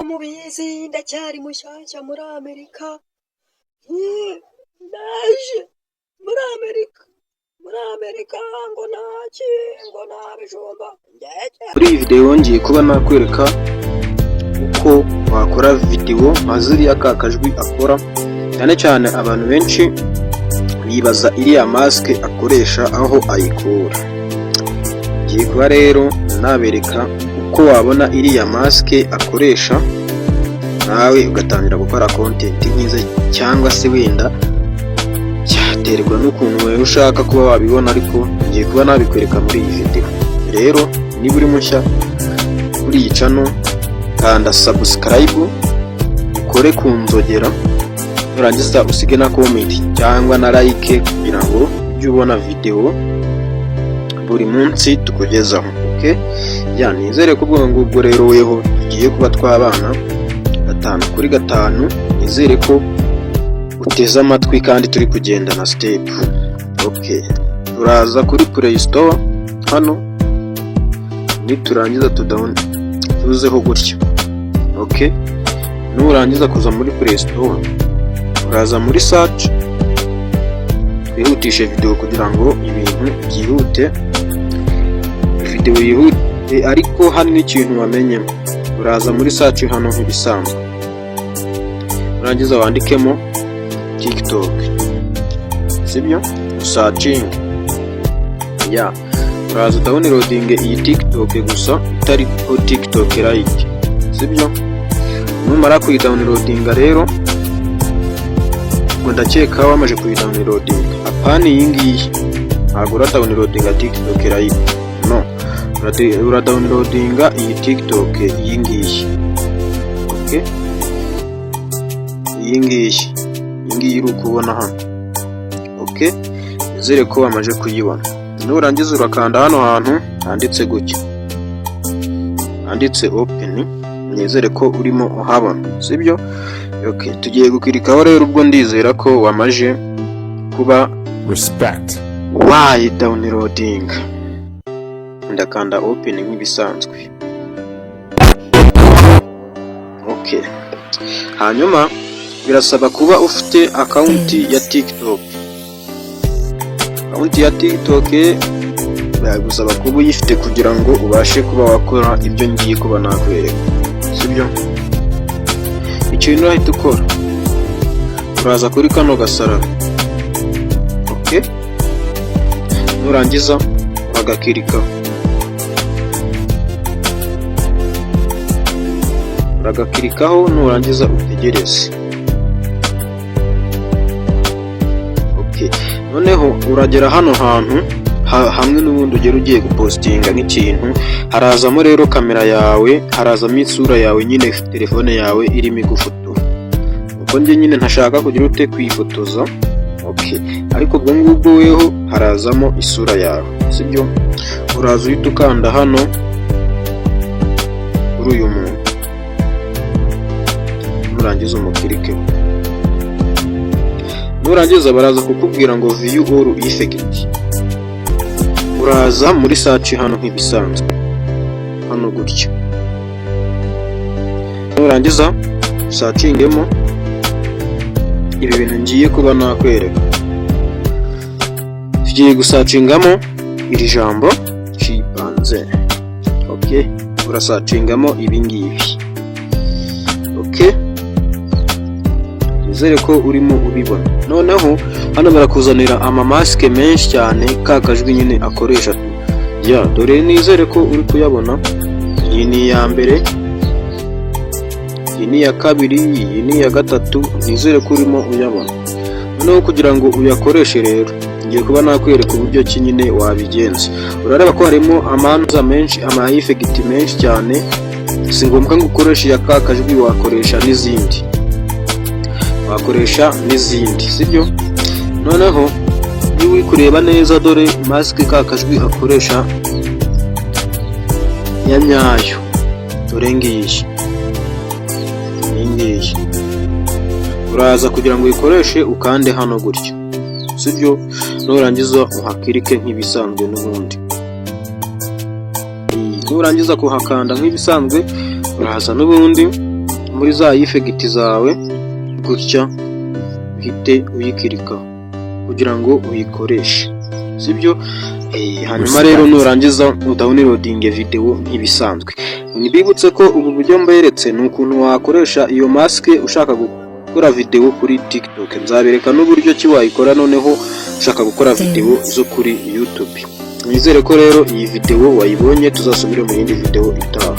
mubizi ndacyari mushyashya muri Amerika. Ndaje muri Amerika ngo nabijumba. Kuri iyi video ngiye kuba nakwereka uko wakora video nka ziriya kakajwi akora, cyane cyane abantu benshi bibaza iriya mask akoresha aho ayikura. Ngiye kuba rero nabereka uko wabona iriya mask akoresha nawe ugatangira gukora content nkiza, cyangwa se wenda cyaterwa n'ukuntu wewe ushaka kuba wabibona, ariko ngiye kuba nabikwereka muri iyi video. Rero niba uri mushya kuri iyi channel kanda subscribe, ukore ku nzogera, nurangiza usige na comment cyangwa na like kugira ngo ujye ubona video buri munsi tukugezaho. Okay, nizere ko ubwo rero weho tugiye kuba twabana 5 kuri 5. Nizere ko uteze amatwi kandi turi kugenda na step. Okay, turaza kuri Play Store hano, niturangiza tuzeho gutya. Okay, nurangiza kuza muri Play Store uraza muri search, twihutishe video kugira ngo ibintu byihute, video yihute. Ariko hano n'ikintu wamenye, uraza muri search hano nk'ibisanzwe, urangiza wandikemo TikTok, sibyo? Searching uraza downloading iyi TikTok gusa, itari ko TikTok Lite, sibyo? Numara kuyidownloading rero ngo ndakeka wamaje kuyidownloading. Apana iyi ngiyi ntabwo uradownloading TikTok Lite, no, uradownloading iyi TikTok iyi ngiyi. Okay, iyi ngiyi uri kubona hano. Okay, nizere ko wamaje kuyibona. Nurangiza urakanda hano hantu handitse gutya, handitse open, nizere ko urimo uhabona, sibyo? Okay, tugiye gukirikaho rero. Ubwo ndizera ko wamaje kuba respect wayi downloading. Ndakanda open nk'ibisanzwe. Okay, hanyuma birasaba kuba ufite account ya TikTok. Account ya TikTok biragusaba kuba uyifite kugira ngo ubashe kuba wakora ibyo ngiye kuba nakwereka, sibyo? Ikintu urahita ukora, uraza kuri kano gasaraba. Okay, nurangiza uragakirikaho, nurangiza utegereze. Okay, noneho uragera hano hantu hamwe n'ubundi ugera ugiye gupostinga nk'ikintu, harazamo rero kamera yawe, harazamo isura yawe nyine, telefone yawe irimo igufotora. Uko njye nyine ntashaka kugira ute kwifotoza. Okay, ariko ubwo ngubwo weho harazamo isura yawe, sibyo? Uraza uhita ukanda hano kuri uyu muntu, nurangiza umukirike. Nurangiza baraza kukubwira ngo view all effect. Uraza muri search hano nk'ibisanzwe, hano gutya. Nurangiza searchingemo ibi bintu ngiye kuba nakwereka. Tugiye gusearchingamo iri jambo chimpanzee. Okay, urasearchingamo ibi ngibi. Okay, nizere ko urimo ubibona. Noneho hano barakuzanira ama mask menshi cyane, kakajwi nyine akoresha. Dore nizere ko uri kuyabona. Iyi ni ya mbere, iyi ni ya kabiri, iyi ni ya gatatu. Nizere ko urimo uyabona. Noneho kugira ngo uyakoreshe rero ngiye kuba nakwereka uburyo ki nyine wabigenza. Urareba ko harimo amanza menshi, ama effect menshi cyane. Si ngombwa ngo ukoreshe ya kakajwi, wakoresha n'izindi, sibyo? Noneho niba uri kureba neza, dore mask kakajwi akoresha ya nyayo, dore ngiyi. Uraza kugira ngo uyikoreshe ukande hano gutya, sibyo? Nurangiza uhakirike nk'ibisanzwe n'ubundi. Nurangiza kuhakanda nk'ibisanzwe, uraza n'ubundi muri za effect zawe gutya uhite uyikirikaho kugira ngo uyikoreshe, sibyo? Hanyuma rero nurangiza udownloading video nk'ibisanzwe. Nibibutse ko ubu buryo mberetse ni ukuntu wakoresha iyo mask ushaka gukora video kuri TikTok. Nzabereka n'uburyo ki wayikora noneho ushaka gukora video zo kuri YouTube. Nizere ko rero iyi video wayibonye, tuzasubira mu yindi video itaha.